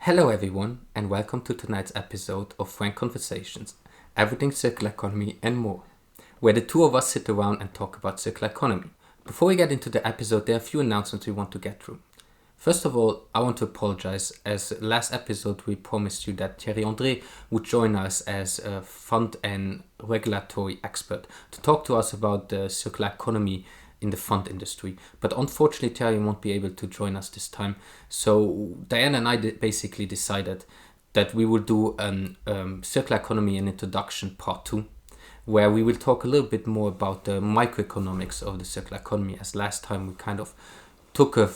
Hello everyone and welcome to tonight's episode of Frank Conversations, everything circular economy and more, where the two of us sit around and talk about circular economy. Before we get into the episode, there are a few announcements we want to get through. First of all, I want to apologize, as last episode we promised you that Thierry André would join us as a fund and regulatory expert to talk to us about the circular economy in the fund industry. But unfortunately, Thierry won't be able to join us this time. So Diana and I basically decided that we will do circular economy and introduction part 2, where we will talk a little bit more about the microeconomics of the circular economy, as last time we kind of took a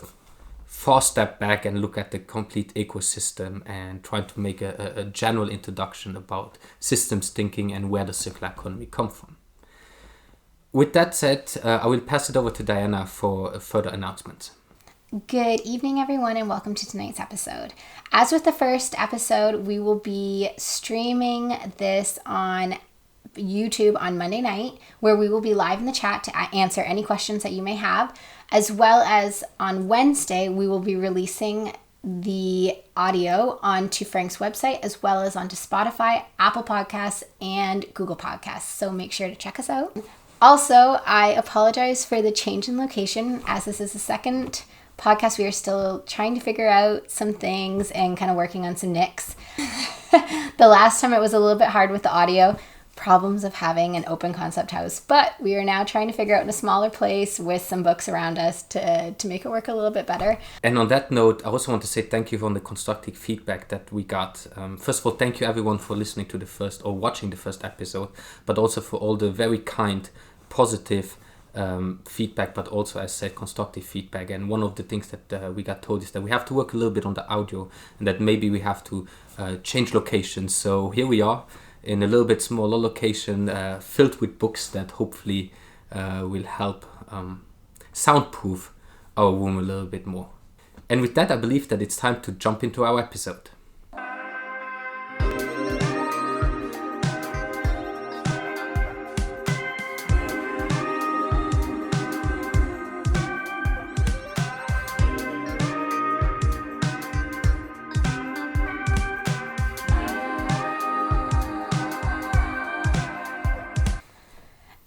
far step back and look at the complete ecosystem and tried to make a general introduction about systems thinking and where the circular economy come from. With that said, I will pass it over to Diana for further announcements. Good evening, everyone, and welcome to tonight's episode. As with the first episode, we will be streaming this on YouTube on Monday night, where we will be live in the chat to answer any questions that you may have, as well as on Wednesday, we will be releasing the audio onto Frank's website, as well as onto Spotify, Apple Podcasts, and Google Podcasts. So make sure to check us out. Also, I apologize for the change in location, as this is the second podcast. We are still trying to figure out some things and kind of working on some nicks. The last time it was a little bit hard with the audio, problems of having an open concept house, but we are now trying to figure out in a smaller place with some books around us to make it work a little bit better. And on that note, I also want to say thank you for the constructive feedback that we got. First of all, thank you everyone for listening to the first or watching the first episode, but also for all the very kind, positive feedback, but also, as I said, constructive feedback. And one of the things that we got told is that we have to work a little bit on the audio and that maybe we have to change locations. So here we are in a little bit smaller location, filled with books that hopefully will help soundproof our room a little bit more. And with that, I believe that it's time to jump into our episode.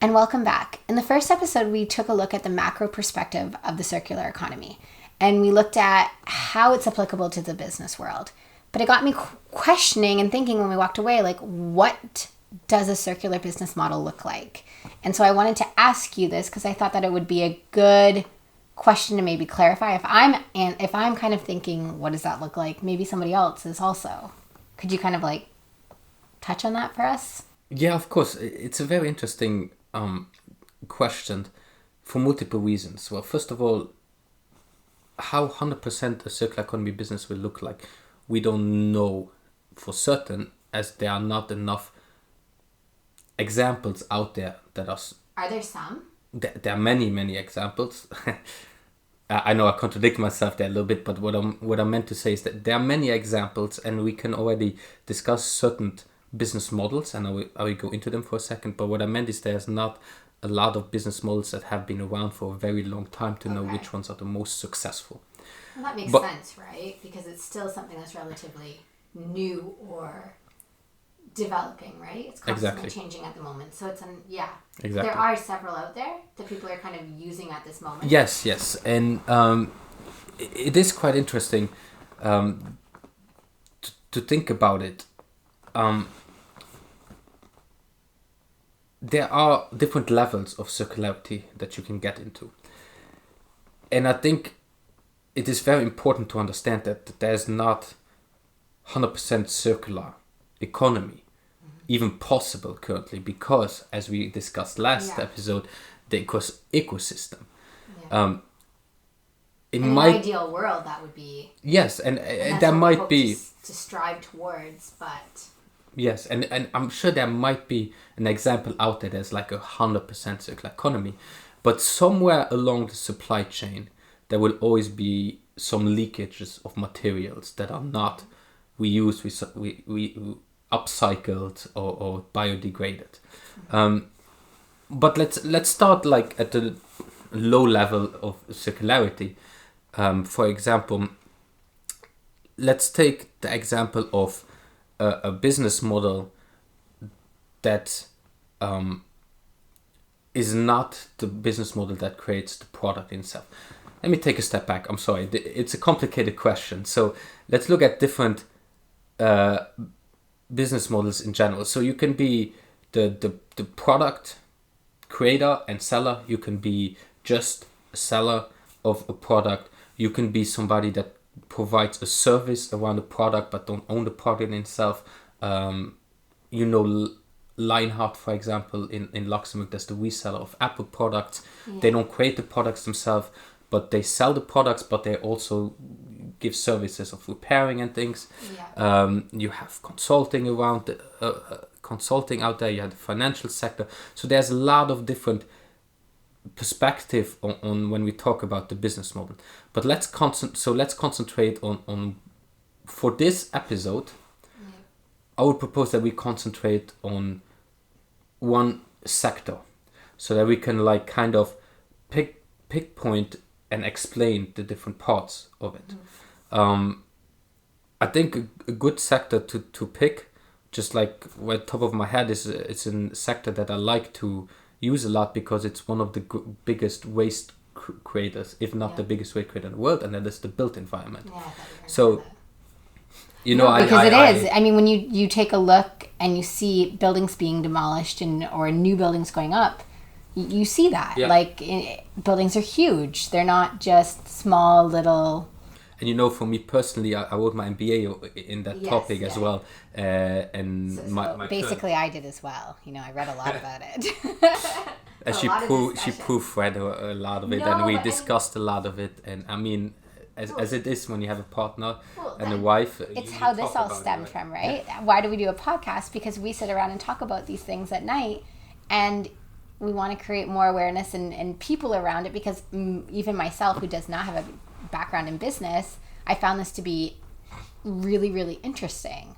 And welcome back. In the first episode, we took a look at the macro perspective of the circular economy, and we looked at how it's applicable to the business world. But it got me questioning and thinking when we walked away, like, what does a circular business model look like? And so I wanted to ask you this because I thought that it would be a good question to maybe clarify. If I'm kind of thinking, what does that look like? Maybe somebody else is also. Could you kind of like touch on that for us? Yeah, of course. It's a very interesting question for multiple reasons. Well, first of all, how 100% a circular economy business will look like, we don't know for certain, as there are not enough examples out there that Are there some? There are many examples. I know I contradict myself there a little bit, but what I meant to say is that there are many examples, and we can already discuss certain business models, and I will go into them for a second. But what I meant is there's not a lot of business models that have been around for a very long time to know which ones are the most successful. Well, that makes sense, right? Because it's still something that's relatively new or developing, right? It's constantly changing at the moment. So it's exactly. There are several out there that people are kind of using at this moment. Yes, and it is quite interesting to think about it. There are different levels of circularity that you can get into. And I think it is very important to understand that there's not 100% circular economy even possible currently, because, as we discussed last episode, the ecosystem. Yeah. In an ideal world, that would be... Yes, and there might be... To strive towards, but... Yes, and I'm sure there might be an example out there that's like 100% circular economy, but somewhere along the supply chain there will always be some leakages of materials that are not reused, we upcycled or biodegraded. But let's start like at the low level of circularity. For example, let's take the example of a business model that is not the business model that creates the product itself. Let me take a step back. I'm sorry. It's a complicated question. So let's look at different business models in general. So you can be the product creator and seller. You can be just a seller of a product. You can be somebody that provides a service around the product but don't own the product itself. Lionheart, for example, in Luxembourg, there's the reseller of Apple products. Yeah. They don't create the products themselves, but they sell the products, but they also give services of repairing and things. Yeah. You have consulting around consulting out there. You have the financial sector. So there's a lot of different perspective on when we talk about the business model. But let's concentrate on for this episode. Yeah. I would propose that we concentrate on one sector, so that we can like kind of pinpoint and explain the different parts of it. I think a good sector to pick, just like right top of my head, is it's a sector that I like to use a lot because it's one of the biggest waste creators, if not the biggest waste creator in the world, and that is the built environment. Yeah, so because it is. I mean, when you take a look and you see buildings being demolished or new buildings going up, you see that. Yeah. Buildings are huge. They're not just small little. And for me personally, I wrote my MBA in that topic as well. My basically, I did as well. I read a lot about it. And she proofread a lot of it, and we discussed a lot of it. And I mean, as it is when you have a partner and a wife. It's how this all stemmed from, right? Yeah. Why do we do a podcast? Because we sit around and talk about these things at night, and we want to create more awareness and people around it, because even myself, who does not have a background in business, I found this to be really, really interesting.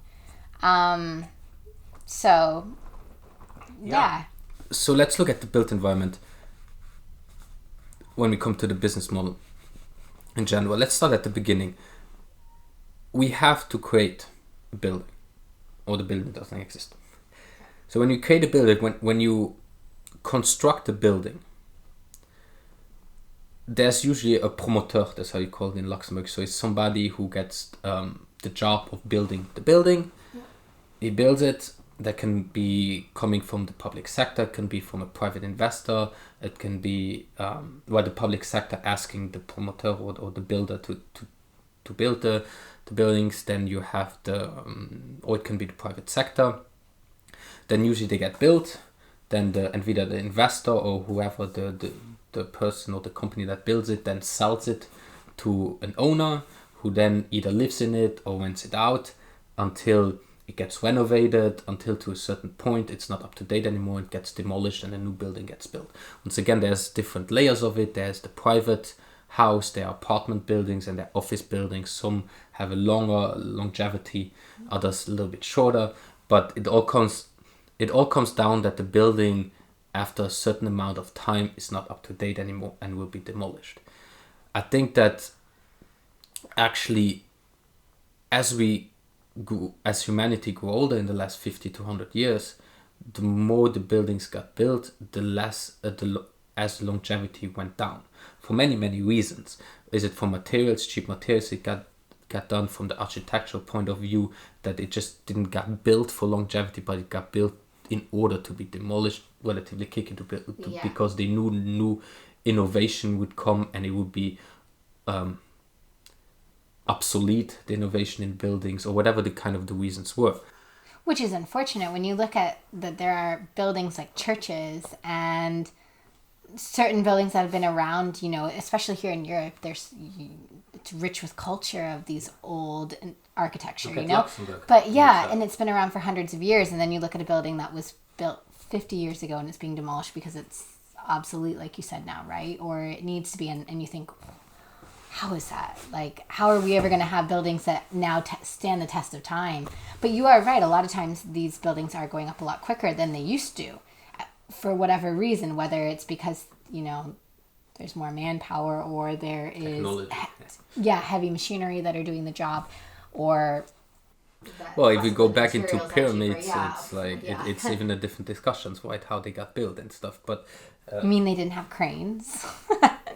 So let's look at the built environment when we come to the business model in general. Let's start at the beginning. We have to create a building, or the building doesn't exist. So when you create a building, when you construct a building, there's usually a promoteur, that's how you call it in Luxembourg. So it's somebody who gets the job of building the building. Yeah. He builds it. That can be coming from the public sector, it can be from a private investor, it can be the public sector asking the promoter or the builder to build the buildings. Then you have or it can be the private sector. Then usually they get built. Then either the investor or whoever the person or the company that builds it then sells it to an owner, who then either lives in it or rents it out until it gets renovated, until to a certain point it's not up to date anymore, it gets demolished and a new building gets built. Once again, there's different layers of it. There's the private house, there are apartment buildings, and there are office buildings. Some have a longer longevity, others a little bit shorter, but it all comes down that the building after a certain amount of time is not up to date anymore and will be demolished. I think that actually as humanity grew older in the last 50 to 100 years, the more the buildings got built, the less as longevity went down, for many, many reasons. Is it for materials, cheap materials? It got done from the architectural point of view, that it just didn't get built for longevity, but it got built in order to be demolished relatively quickly because they knew new innovation would come and it would be obsolete, the innovation in buildings, or whatever the reasons were. Which is unfortunate when you look at that there are buildings like churches and certain buildings that have been around, especially here in Europe, it's rich with culture of these old architecture, But and it's been around for hundreds of years, and then you look at a building that was built 50 years ago and it's being demolished because it's obsolete, like you said now, right? Or it needs to be, and you think, how is that? Like, how are we ever going to have buildings that now stand the test of time? But you are right. A lot of times these buildings are going up a lot quicker than they used to, for whatever reason, whether it's because, there's more manpower or there is heavy machinery that are doing the job. or Well, if we go back into materials are cheaper, pyramids, yeah. it's like Yeah. it's even a different discussions, right? How they got built and stuff. But I mean, they didn't have cranes.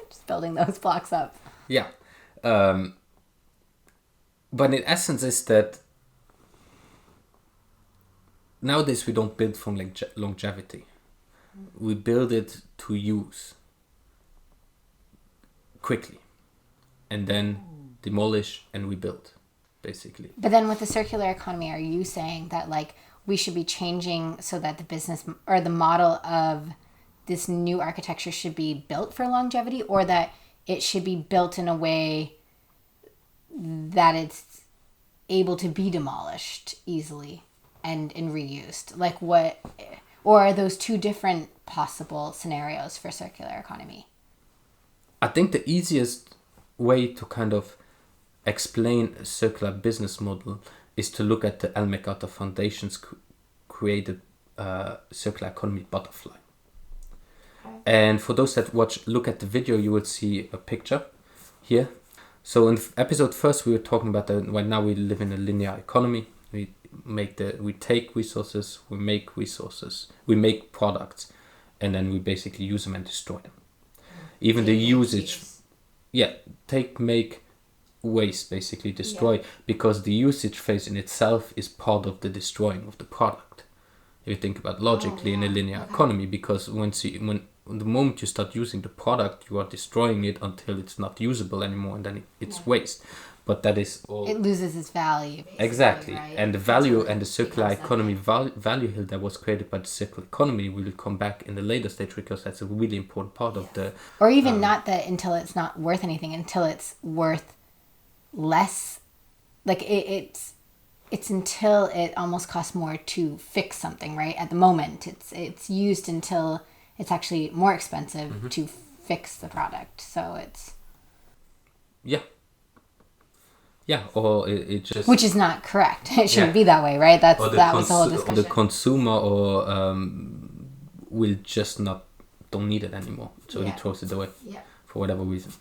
Just building those blocks up. yeah, but in essence, is that nowadays we don't build from like longevity. We build it to use quickly, and then demolish and rebuild, basically. But then with the circular economy, are you saying that like we should be changing so that the business or the model of this new architecture should be built for longevity, or that it should be built in a way that it's able to be demolished easily and reused? Like what, or are those two different possible scenarios for circular economy? I think the easiest way to kind of explain a circular business model is to look at the Ellen MacArthur Foundation's created circular economy butterfly. And for those that look at the video, you will see a picture here. So in episode first, we were talking about that right now we live in a linear economy. We take resources, we make resources, we make products, and then we basically use them and destroy them. Even the usage, make, waste, basically destroy, because the usage phase in itself is part of the destroying of the product. If you think about logically in a linear economy, because when the moment you start using the product, you are destroying it until it's not usable anymore, and then it's waste. But that is all. It loses its value. Exactly, Right? and the value and the circular economy value hill that was created by the circular economy will come back in the later stage, because that's a really important part of the. Or even not that until it's not worth anything, until it's worth less. Like it's until it almost costs more to fix something, right? At the moment, it's used until it's actually more expensive to fix the product. So it's. Yeah, or it just. Which is not correct. It shouldn't be that way, right? That was the whole discussion. The consumer will just don't need it anymore, so he throws it away for whatever reason.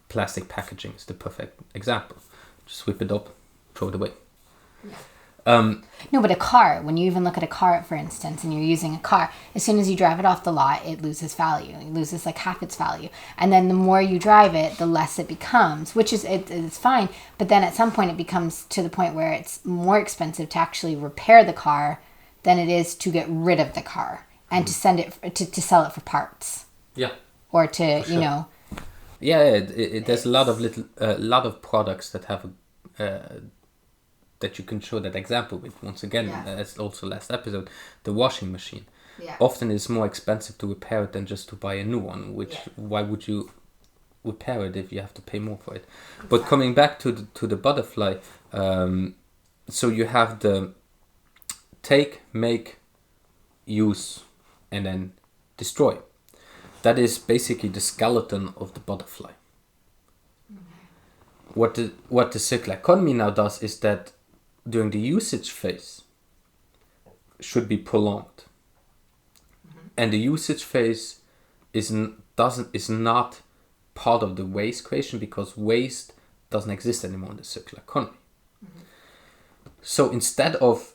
Plastic packaging is the perfect example. Just sweep it up, throw it away. No, but a car, when you even look at a car, for instance, and you're using a car, as soon as you drive it off the lot, it loses value. It loses like half its value. And then the more you drive it, the less it becomes, which is it's fine. But then at some point it becomes to the point where it's more expensive to actually repair the car than it is to get rid of the car and to send it to sell it for parts. Yeah. Or to, sure. There's a lot of products that have that you can show that example with. Once again, as also last episode, the washing machine. Often it's more expensive to repair it than just to buy a new one, why would you repair it if you have to pay more for it? But coming back to the butterfly, so you have the take, make, use, and then destroy. That is basically the skeleton of the butterfly. What the circular economy now does is that during the usage phase should be prolonged, and the usage phase is not part of the waste creation, because waste doesn't exist anymore in the circular economy. So instead of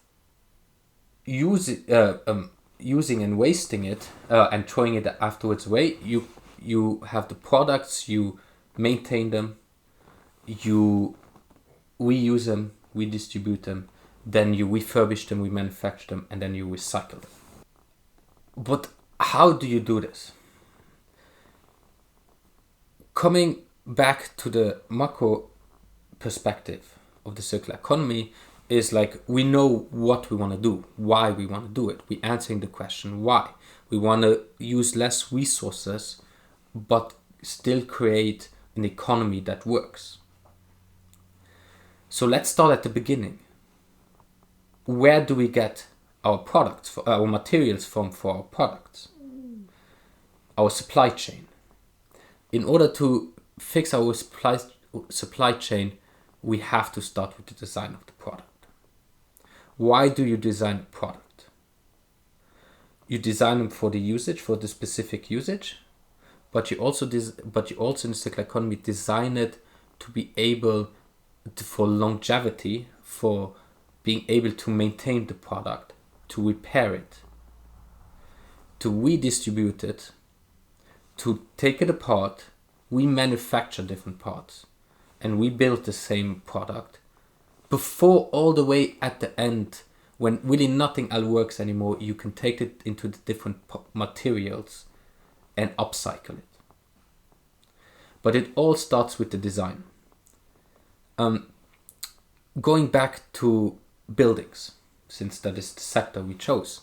using and wasting it and throwing it afterwards away, you have the products, you maintain them, you reuse them, we distribute them, then you refurbish them, we manufacture them, and then you recycle them. But how do you do this? Coming back to the macro perspective of the circular economy is like, we know what we want to do, why we want to do it. We're answering the question why. We want to use less resources, but still create an economy that works. So let's start at the beginning. Where do we get our products, our materials from for our products? Our supply chain. In order to fix our supply chain, we have to start with the design of the product. Why do you design a product? You design them for the usage, for the specific usage, but you also in the circular economy design it to be able for longevity, for being able to maintain the product, to repair it, to redistribute it, to take it apart, we manufacture different parts and we build the same product before all the way at the end, when really nothing else works anymore, you can take it into the different materials and upcycle it. But it all starts with the design. Going back to buildings, since that is the sector we chose,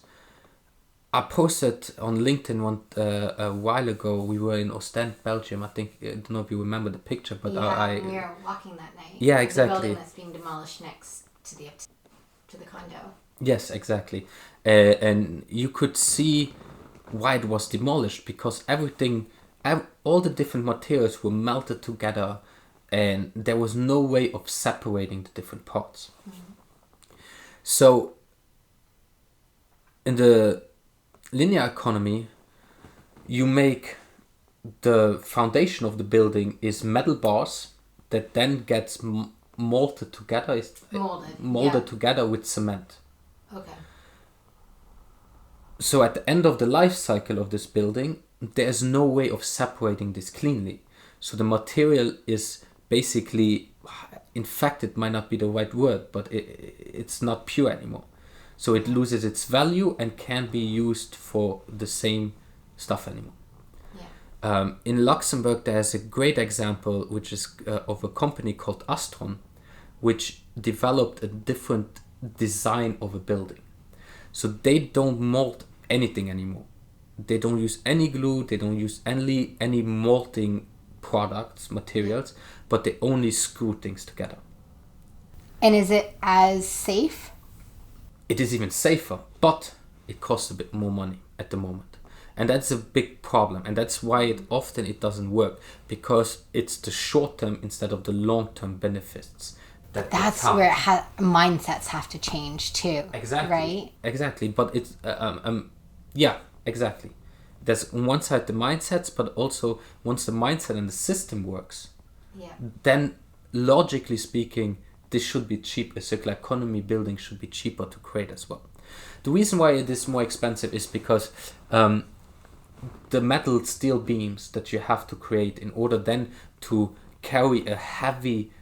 I posted on LinkedIn a while ago. We were in Ostend, Belgium. I don't know if you remember the picture, but we were walking that night. Yeah, exactly. The building that's being demolished next to the condo. Yes, exactly. And you could see why it was demolished, because all the different materials were melted together, and there was no way of separating the different parts. Mm-hmm. So in the linear economy, you make the foundation of the building is metal bars that then gets molded together. Molded together with cement. Okay. So at the end of the life cycle of this building, there's no way of separating this cleanly. So the material is basically, in fact, it might not be the right word, but it's not pure anymore. So it loses its value and can't be used for the same stuff anymore. Yeah. In Luxembourg, there's a great example, which is of a company called Astron, which developed a different design of a building. So they don't mold anything anymore. They don't use any glue, they don't use any molding products, materials, but they only screw things together. And is it as safe? It is even safer, but it costs a bit more money at the moment. And that's a big problem, and that's why it doesn't work, because it's the short term instead of the long term benefits. That's where mindsets have to change too. Exactly. Right? Exactly. But it's yeah, exactly. There's on one side the mindsets, but also once the mindset and the system works, then logically speaking, this should be cheap. A circular economy building should be cheaper to create as well. The reason why it is more expensive is because the metal steel beams that you have to create in order then to carry a heavy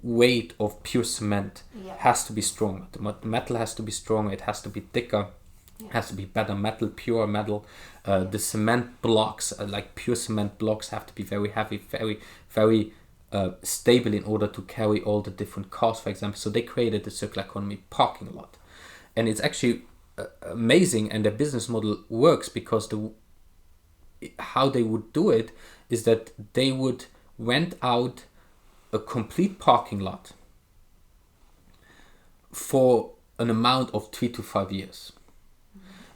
weight of pure cement has to be stronger. The metal has to be stronger, it has to be thicker, it has to be better metal, pure metal. The cement blocks, like pure cement blocks, have to be very heavy, very, very stable in order to carry all the different cars, for example. So they created the circular economy parking lot. And it's actually amazing, and their business model works because how they would do it is that they would rent out a complete parking lot for an amount of 3 to 5 years.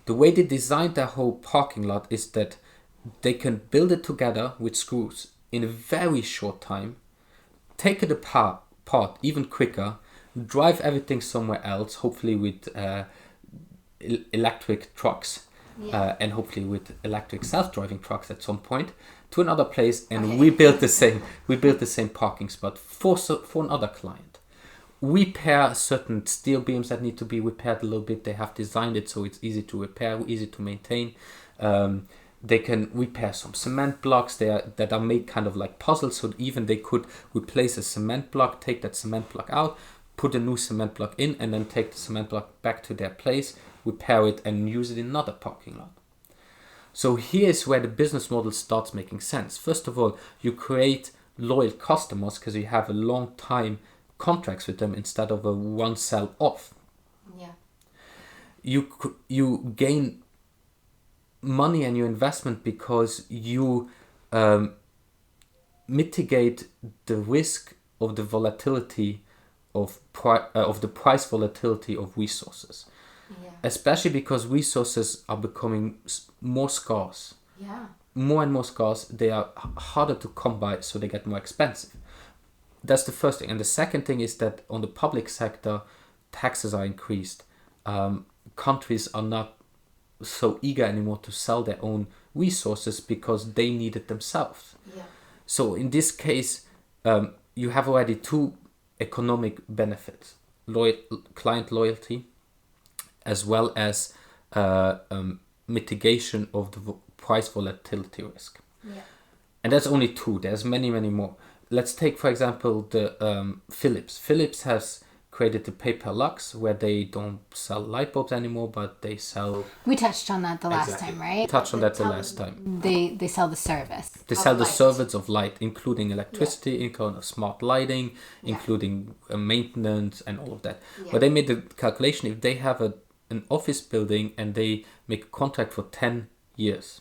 The way they designed their whole parking lot is that they can build it together with screws in a very short time, take it apart even quicker, drive everything somewhere else, hopefully with electric trucks, and hopefully with electric self-driving trucks at some point, to another place, and we built the same parking spot for another client. We pair certain steel beams that need to be repaired a little bit. They have designed it so it's easy to repair, easy to maintain. They can repair some cement blocks that are made kind of like puzzles, so even they could replace a cement block, take that cement block out, put a new cement block in, and then take the cement block back to their place, repair it, and use it in another parking lot. So here's where the business model starts making sense. First of all, you create loyal customers because you have a long time contracts with them instead of a one sell off. Yeah. You gain money and your investment because you mitigate the risk of the volatility of the price volatility of resources. Yeah. Especially because resources are becoming more scarce. Yeah. More and more scarce, they are harder to come by, so they get more expensive. That's the first thing. And the second thing is that on the public sector, taxes are increased. Countries are not so eager anymore to sell their own resources because they need it themselves. Yeah. So in this case, you have already two economic benefits, client loyalty, as well as mitigation of the price volatility risk. Yeah. And that's only two. There's many, many more. Let's take, for example, the Philips. Philips has created the Pay-Per-Lux, where they don't sell light bulbs anymore, but they sell... We touched on that the last time, right? Touched on that the last time. They sell the service. They sell the service of light, including electricity, including smart lighting, including maintenance and all of that. Yeah. But they made the calculation, if they have an office building and they make a contract for 10 years,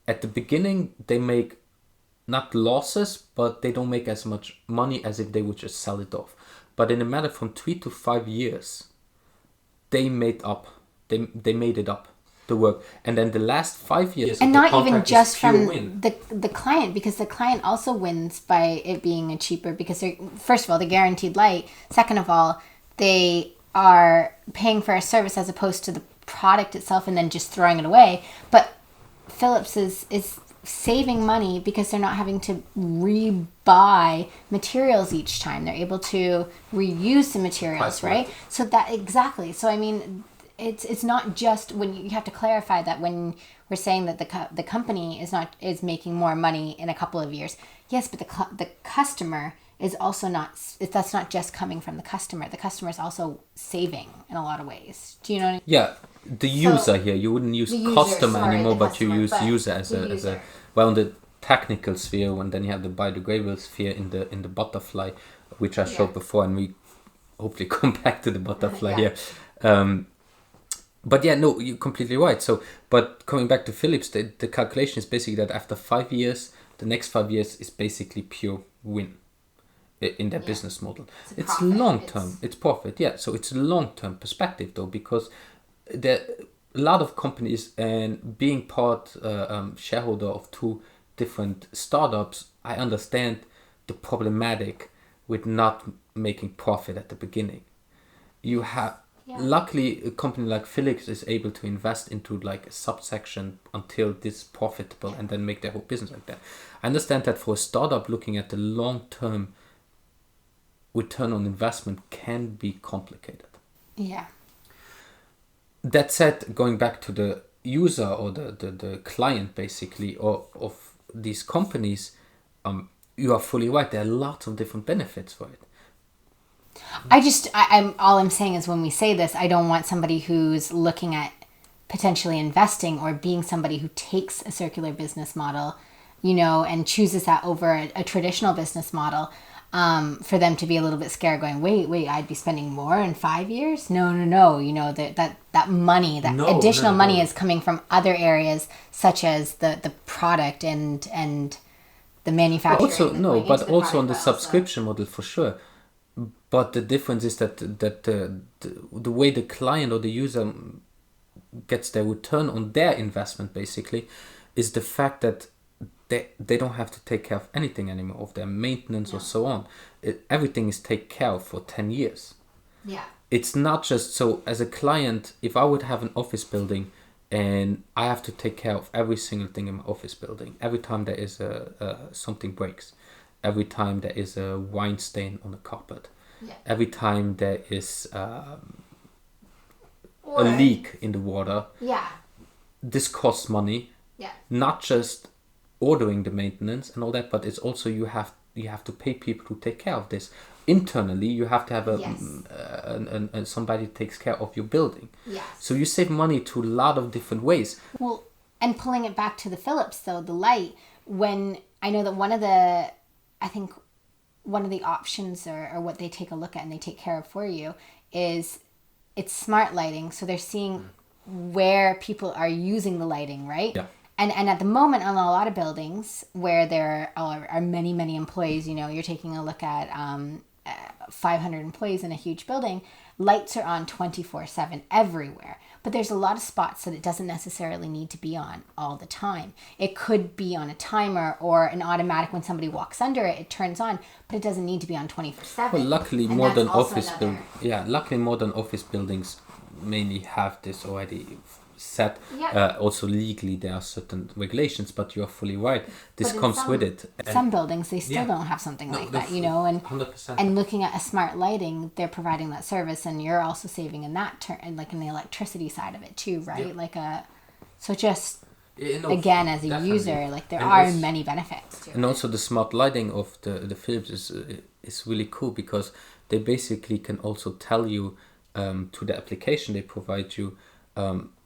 at the beginning they make not losses, but they don't make as much money as if they would just sell it off. But in a matter from 3 to 5 years, they made up. They made it up, the work. And then the last 5 years, and not even just from win. the client, because the client also wins by it being a cheaper, because they're, first of all, the guaranteed light. Second of all, they are paying for a service as opposed to the product itself and then just throwing it away. But Philips is saving money because they're not having to rebuy materials each time. They're able to reuse the materials, right? So that, exactly. So I mean, it's not just, when you have to clarify that when we're saying that the company is making more money in a couple of years. Yes, but the customer is also not, that's not just coming from the customer. The customer is also saving in a lot of ways. Do you know what I mean? Yeah, the user here, you wouldn't use customer anymore, but you use user as a well, in the technical sphere, and then you have the biodegradable sphere in the butterfly, which I showed before, and we hopefully come back to the butterfly here. But yeah, no, you're completely right. So, but coming back to Philips, the calculation is basically that after 5 years, the next 5 years is basically pure win in their business model. It's long term, it's profit, yeah. So it's a long term perspective though, because there a lot of companies, and being part shareholder of two different startups, I understand the problematic with not making profit at the beginning. You have luckily a company like Philips is able to invest into like a subsection until this is profitable and then make their whole business like that. I understand that for a startup, looking at the long term return on investment can be complicated. Yeah. That said, going back to the user or the client basically of these companies, you are fully right. There are lots of different benefits for it. I'm all I'm saying is, when we say this, I don't want somebody who's looking at potentially investing or being somebody who takes a circular business model, and chooses that over a traditional business model, for them to be a little bit scared, going, wait, I'd be spending more in 5 years? No. That money, additional money is coming from other areas, such as the product and the manufacturing. Also on the subscription model for sure. But the difference is that the way the client or the user gets their return on their investment basically is the fact that they don't have to take care of anything anymore, of their maintenance or so on. Everything is taken care of for 10 years. Yeah. It's not just, so as a client, if I would have an office building and I have to take care of every single thing in my office building, every time there is something breaks, every time there is a wine stain on the carpet, every time there is a leak in the water, this costs money. Not just ordering the maintenance and all that, but it's also you have to pay people to take care of this. Internally, you have to have somebody who takes care of your building. So you save money to a lot of different ways. Well, and pulling it back to the Philips though, the light, when I know that one of the options or what they take a look at and they take care of for you is it's smart lighting. So they're seeing where people are using the lighting, right? Yeah. And at the moment, on a lot of buildings where there are many, many employees, you're taking a look at 500 employees in a huge building, lights are on 24/7 everywhere. But there's a lot of spots that it doesn't necessarily need to be on all the time. It could be on a timer or an automatic, when somebody walks under it, it turns on, but it doesn't need to be on 24/7. Well, luckily modern office buildings mainly have this already set. Yeah. Also legally there are certain regulations, but you're fully right. This But in comes with it. Some buildings, they still Yeah. don't have something No, like no, that, you know, and 100%. and looking at a smart lighting, they're providing that service, and you're also saving in that turn, like in the electricity side of it too, right? Yeah. So just No, again, as a definitely. user, like there And are also- many benefits to And it. also the smart lighting of the Philips is really cool because they basically can also tell you to the application they provide you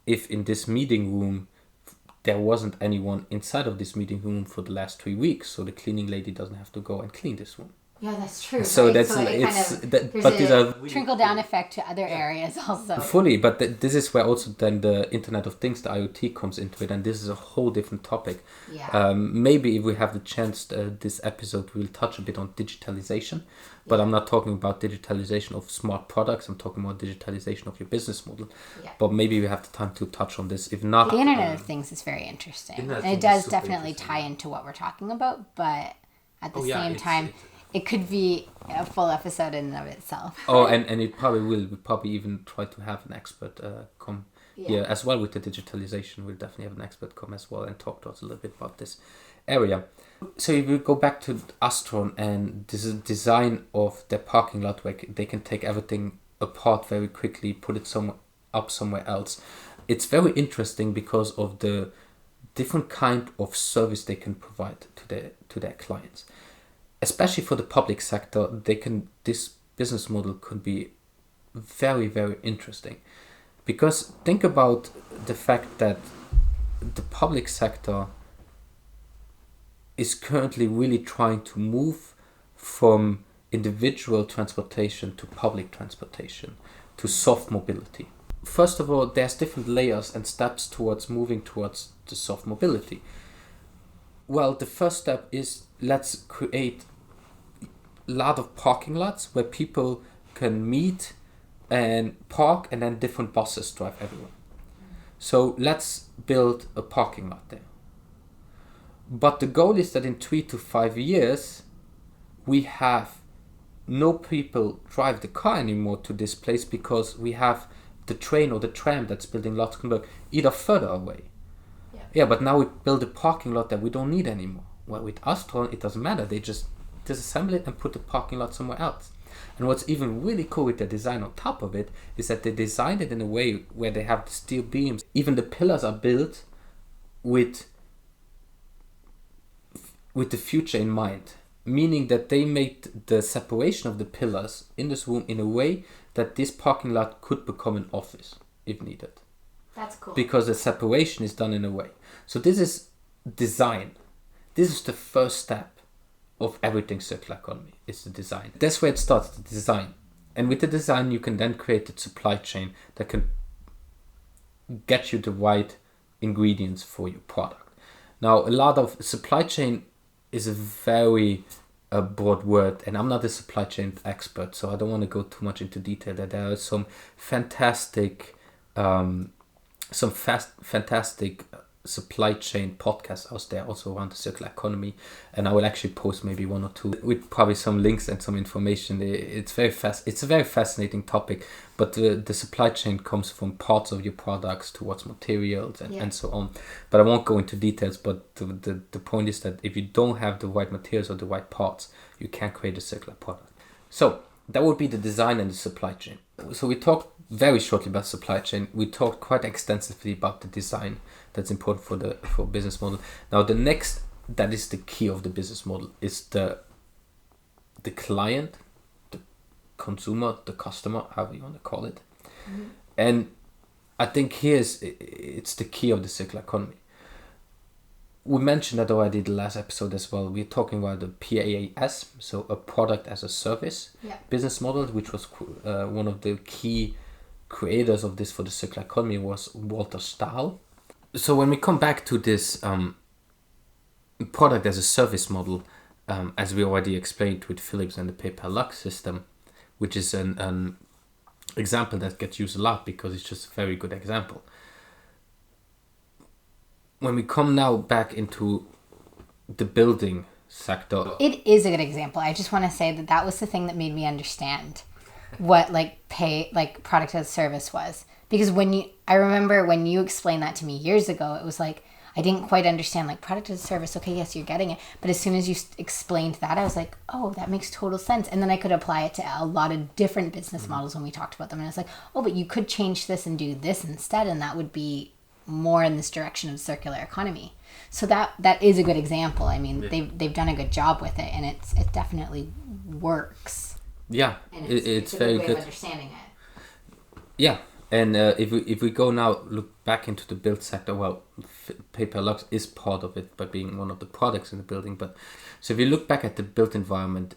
if in this meeting room there wasn't anyone inside of this meeting room for the last 3 weeks, so the cleaning lady doesn't have to go and clean this room. Yeah, that's true. So right? that's it it's kind of, that, there's but these a are really trickle down effect to other areas also. fully, but this is where also then the Internet of Things, the IoT, comes into it, and this is a whole different topic. Yeah. Maybe if we have the chance, this episode we'll touch a bit on digitalization, but I'm not talking about digitalization of smart products. I'm talking about digitalization of your business model. Yeah. But maybe we have the time to touch on this. If not, The Internet of Things is very interesting. Internet of And it Things is does super definitely interesting, tie into what we're talking about, but at the same it's- time, it could be a full episode in and of itself. Oh, and it probably will. We'll probably even try to have an expert come here as well with the digitalization. We'll definitely have an expert come as well and talk to us a little bit about this area. So if we go back to Astron and this is design of their parking lot where they can take everything apart very quickly, put it somewhere else. It's very interesting because of the different kind of service they can provide to their clients. Especially for the public sector, this business model could be very, very interesting. Because think about the fact that the public sector is currently really trying to move from individual transportation to public transportation, to soft mobility. First of all, there's different layers and steps towards moving towards the soft mobility. Well, the first step is let's create a lot of parking lots where people can meet and park, and then different buses drive everywhere. So let's build a parking lot there. But the goal is that in 3 to 5 years, we have no people drive the car anymore to this place because we have the train or the tram that's building Luxembourg either further away. Yeah, but now we build a parking lot that we don't need anymore. Well, with Astron, it doesn't matter. They just disassemble it and put the parking lot somewhere else. And what's even really cool with the design on top of it is that they designed it in a way where they have the steel beams. Even the pillars are built with the future in mind, meaning that they made the separation of the pillars in this room in a way that this parking lot could become an office if needed. That's cool. Because the separation is done in a way. So this is design. This is the first step of everything circular economy. It's the design. That's where it starts, the design. And with the design, you can then create a supply chain that can get you the right ingredients for your product. Now, a lot of supply chain is a very broad word, and I'm not a supply chain expert, so I don't want to go too much into detail. That there are some fantastic supply chain podcasts out there also around the circular economy, and I will actually post maybe 1 or 2 with probably some links and some information. It's a very fascinating topic, but the supply chain comes from parts of your products towards materials and so on. But I won't go into details, but the point is that if you don't have the right materials or the right parts, you can't create a circular product. So that would be the design and the supply chain. So we talked very shortly about supply chain. We talked quite extensively about the design that's important for business model. Now the next, that is the key of the business model, is the client, the consumer, the customer, however you want to call it. Mm-hmm. And I think it's the key of the circular economy. We mentioned that already the last episode as well. We're talking about the PaaS, so a product as a service business model, which was one of the key creators of this for the circular economy was Walter Stahl. So when we come back to this product as a service model, as we already explained with Philips and the Pay-Per-Lux system, which is an example that gets used a lot because it's just a very good example. When we come now back into the building sector, it is a good example. I just want to say that was the thing that made me understand what product as a service was, Because I remember when you explained that to me years ago, it was like, I didn't quite understand, like, product as a service. Okay, yes, you're getting it. But as soon as you explained that, I was like, oh, that makes total sense. And then I could apply it to a lot of different business models when we talked about them. And I was like, oh, but you could change this and do this instead. And that would be more in this direction of circular economy. So that is a good example. I mean, they've done a good job with it, and it definitely works. Yeah, And it's a very way good. of understanding it. Yeah, and if we go now look back into the build sector, well, Paper Lux is part of it by being one of the products in the building. But so if you look back at the built environment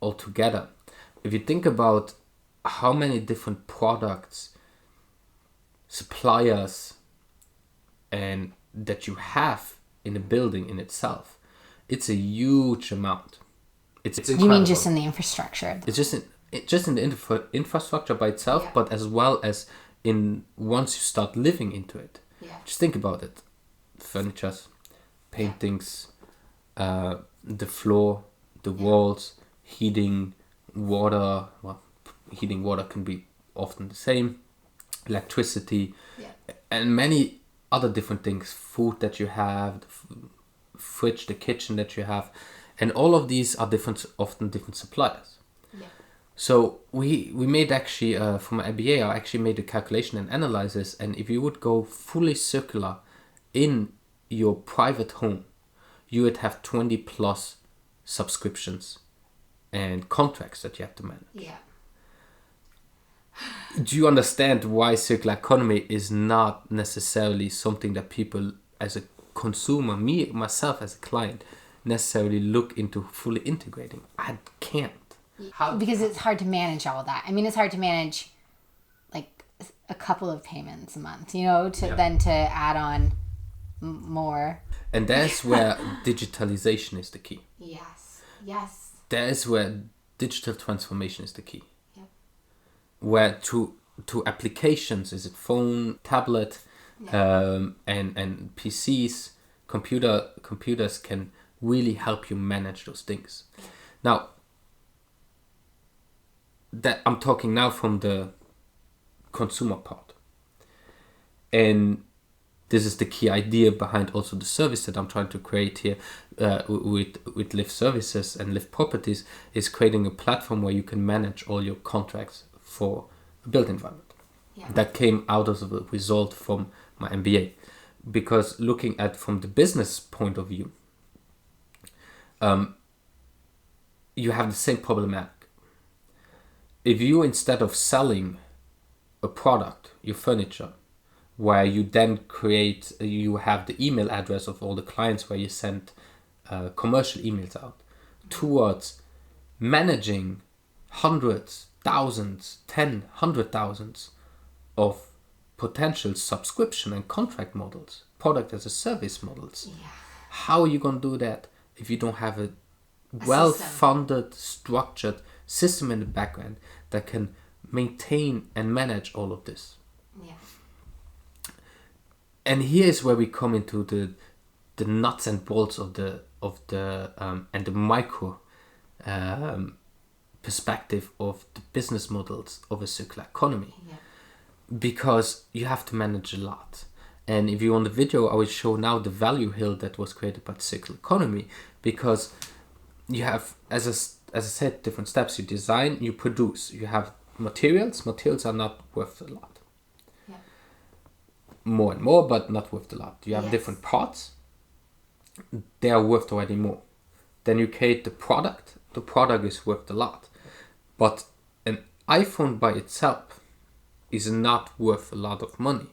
altogether, if you think about how many different products, suppliers, and that you have in a building in itself, it's a huge amount. It's incredible. You mean just in the infrastructure? It's just in the infrastructure by itself, Yeah. but as well as in once you start living into it. Yeah. Just think about it: furnitures, paintings, the floor, the walls, heating, water. Well, heating, water can be often the same. Electricity, and many other different things. Food that you have, the fridge, the kitchen that you have, and all of these are often different suppliers. Yeah. So we made actually from MBA, I actually made a calculation and analysis, and if you would go fully circular in your private home, you would have 20 plus subscriptions and contracts that you have to manage. Yeah. Do you understand why circular economy is not necessarily something that people as a consumer, myself as a client, necessarily look into fully integrating? I can't. Because it's hard to manage all that. I mean, it's hard to manage like a couple of payments a month, then to add on more. And that's where digitalization is the key. Yes. That is where digital transformation is the key. Yep. Where to applications, is it phone, tablet, and PCs, computers can really help you manage those things. Now, that I'm talking now from the consumer part, and this is the key idea behind also the service that I'm trying to create here with Lift Services and Lift Properties, is creating a platform where you can manage all your contracts for a built environment. Yeah. That came out as a result from my MBA, because looking at from the business point of view, you have the same problematic. If you, instead of selling a product, your furniture, where you then you have the email address of all the clients where you send commercial emails out, towards managing hundreds, thousands, 100,000s of potential subscription and contract models, product as a service models. Yeah. How are you going to do that if you don't have a well-funded, structured system in the background that can maintain and manage all of this? Yeah. And here's where we come into the nuts and bolts of the and the micro perspective of the business models of a circular economy. Yeah. Because you have to manage a lot. And if you want the video, I will show now the value hill that was created by the circular economy, because you have, as I said, different steps. You design, you produce, you have materials. Materials are not worth a lot. Yeah. More and more, but not worth a lot. You have Yes. different parts. They are worth already more. Then you create the product. The product is worth a lot. But an iPhone by itself is not worth a lot of money.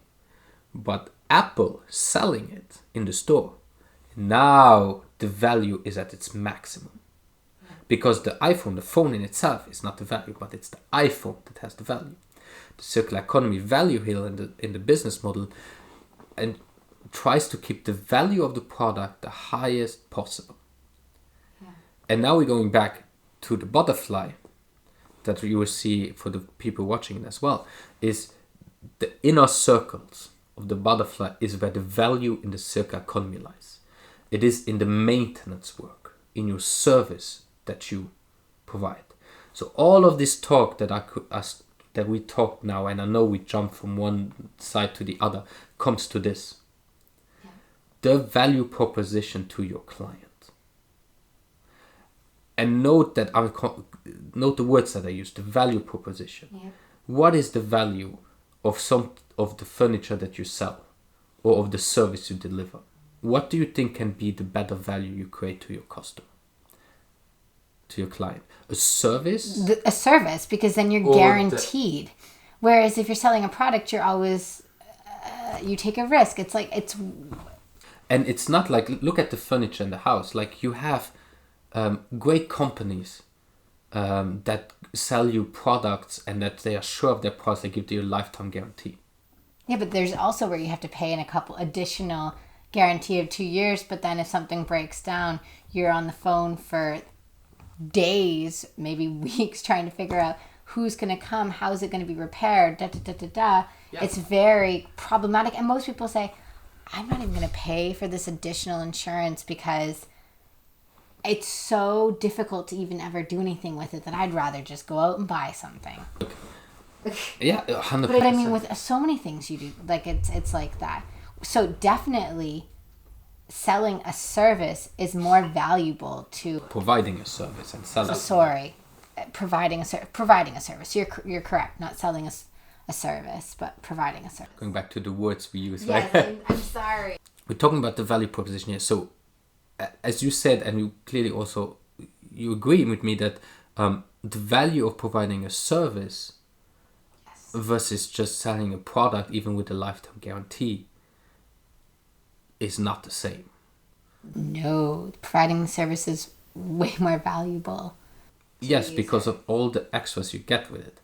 But Apple selling it in the store, now the value is at its maximum. Because the iPhone, the phone in itself, is not the value, but it's the iPhone that has the value. The circular economy value hill in the business model and tries to keep the value of the product the highest possible. Yeah. And now we're going back to the butterfly that you will see for the people watching it as well, is the inner circles of the butterfly is where the value in the circular economy lies. It is in the maintenance work, in your service that you provide. So all of this talk that I that we talk now, and I know we jump from one side to the other, comes to this. Yeah. The value proposition to your client. And note the words that I use, the value proposition. Yeah. What is the value of some of the furniture that you sell or of the service you deliver? What do you think can be the better value you create to your customer, to your client? A service? A service, because then you're guaranteed. Whereas if you're selling a product, you're always, you take a risk. It's like, And it's not like, look at the furniture in the house. Like you have great companies that sell you products and that they are sure of their products, they give you a lifetime guarantee. Yeah, but there's also where you have to pay in a couple additional guarantee of 2 years, but then if something breaks down, you're on the phone for days, maybe weeks, trying to figure out who's going to come, how is it going to be repaired, Yeah. It's very problematic. And most people say, I'm not even going to pay for this additional insurance because it's so difficult to even ever do anything with it that I'd rather just go out and buy something. Yeah, 100%. But I mean, with so many things you do, like it's like that. So definitely selling a service is more valuable to providing a service and selling. Providing a service. You're correct. Not selling a service, but providing a service. Going back to the words we use. Yes, right? I'm sorry. We're talking about the value proposition here. So, as you said, and you clearly also you agree with me that the value of providing a service versus just selling a product, even with a lifetime guarantee, is not the same. No, providing the service is way more valuable. Yes, because of all the extras you get with it.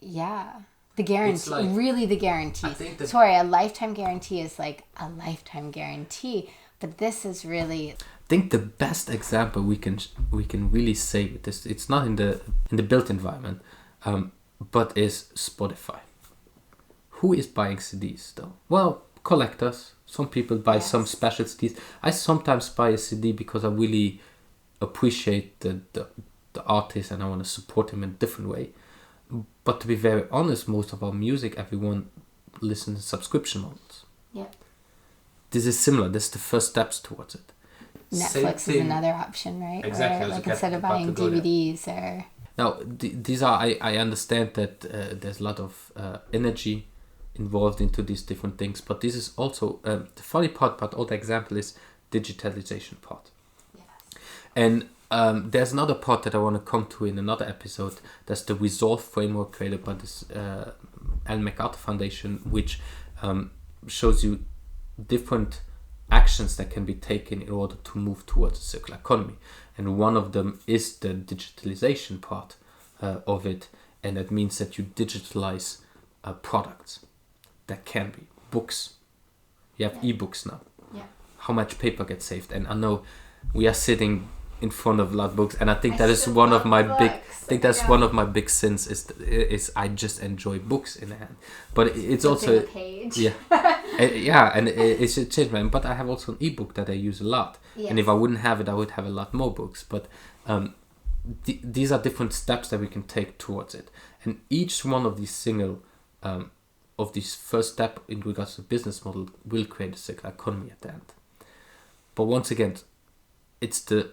Yeah. The guarantee, like, really the guarantee. A lifetime guarantee is like a lifetime guarantee, but this is really... I think the best example we can really say with this, it's not in the built environment, but is Spotify. Who is buying CDs though? Well, collectors. Some people buy some special CDs. I sometimes buy a CD because I really appreciate the artist and I want to support him in a different way. But to be very honest, most of our music, everyone listens to subscription models. Yeah. This is similar. This is the first steps towards it. Netflix is another option, right? Exactly. Or like instead of buying DVDs or... Now, these are... I understand that there's a lot of energy involved into these different things, but this is also the funny part about all the example is digitalization part. Yes. And there's another part that I want to come to in another episode. That's the Resolve framework created by this Ellen MacArthur Foundation, which shows you different actions that can be taken in order to move towards a circular economy. And one of them is the digitalization part of it, and that means that you digitalize products. That can be books. You have ebooks now. Yeah. How much paper gets saved? And I know we are sitting in front of a lot of books, and I think that is one of my one of my big sins is I just enjoy books in the hand. But it's also page. and it's a change, man. But I have also an ebook that I use a lot, and if I wouldn't have it, I would have a lot more books. But these are different steps that we can take towards it, and each one of these single of this first step in regards to the business model will create a circular economy at the end. But once again, it's the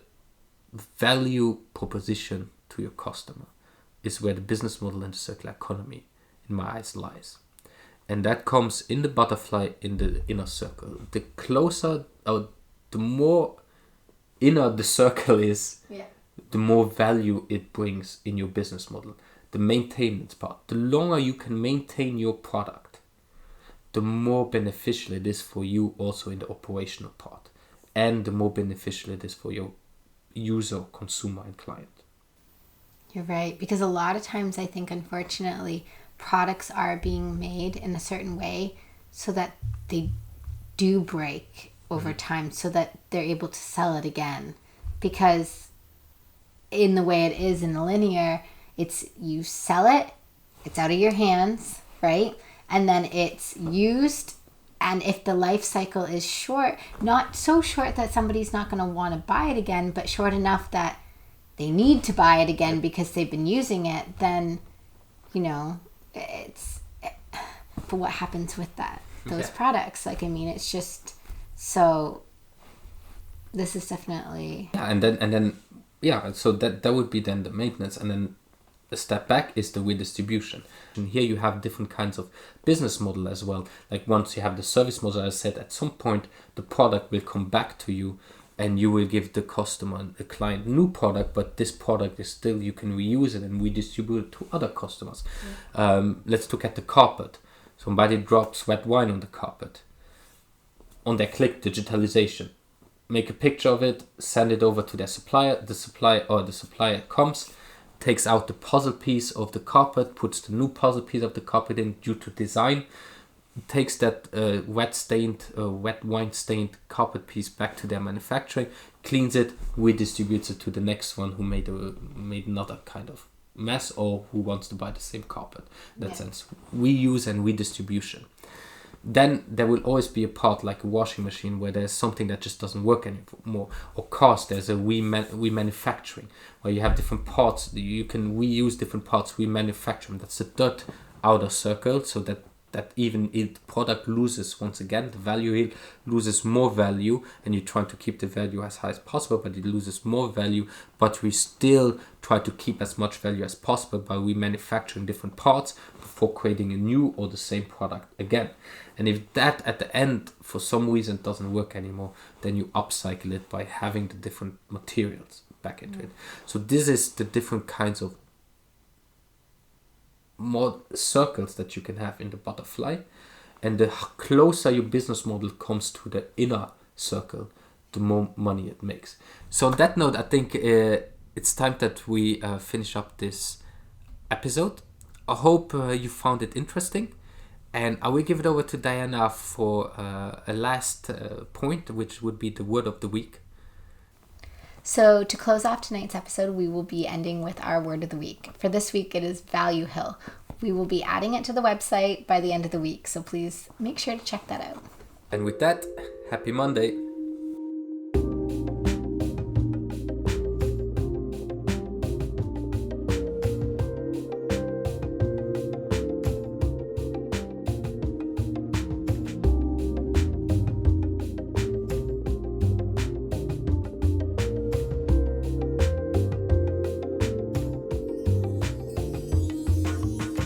value proposition to your customer is where the business model and the circular economy, in my eyes, lies. And that comes in the butterfly, in the inner circle. The closer, or the more inner the circle is, the more value it brings in your business model. The maintenance part. The longer you can maintain your product, the more beneficial it is for you also in the operational part. And the more beneficial it is for your user, consumer, and client. You're right. Because a lot of times I think, unfortunately, products are being made in a certain way so that they do break over time, so that they're able to sell it again. Because in the way it is in the linear, it's you sell it, it's out of your hands, right? And then it's used, and if the life cycle is short, not so short that somebody's not going to want to buy it again, but short enough that they need to buy it again because they've been using it, then it's, but what happens with those products? Like, I mean, it's just, so this is definitely. Yeah, and then so that would be then the maintenance, and then the step back is the redistribution. And here you have different kinds of business model as well. Like once you have the service model, as I said, at some point the product will come back to you and you will give the customer, the client, new product, but this product is still, you can reuse it and redistribute it to other customers. Let's look at the carpet. Somebody drops wet wine on the carpet. On their click digitalization. Make a picture of it, send it over to their supplier. The supplier comes, takes out the puzzle piece of the carpet, puts the new puzzle piece of the carpet in due to design, takes that wet wine stained carpet piece back to their manufacturing, cleans it, redistributes it to the next one who made another kind of mess or who wants to buy the same carpet. In that sense, reuse and redistribution. Then there will always be a part like a washing machine where there's something that just doesn't work anymore. Or cars, there's a remanufacturing where you have different parts. You can reuse different parts, remanufacture them. That's the third outer circle, so that even if the product loses, once again, the value, it loses more value, and you're trying to keep the value as high as possible, but it loses more value, but we still try to keep as much value as possible by remanufacturing different parts before creating a new or the same product again. And if that at the end for some reason doesn't work anymore, then you upcycle it by having the different materials back into it. So this is the different kinds of more circles that you can have in the butterfly, and the closer your business model comes to the inner circle, the more money it makes. So on that note, I think it's time that we finish up this episode. I hope you found it interesting, and I will give it over to Diana for a last point, which would be the word of the week. So to close off tonight's episode, we will be ending with our word of the week. For this week, it is Value Hill. We will be adding it to the website by the end of the week, so please make sure to check that out. And with that, happy Monday.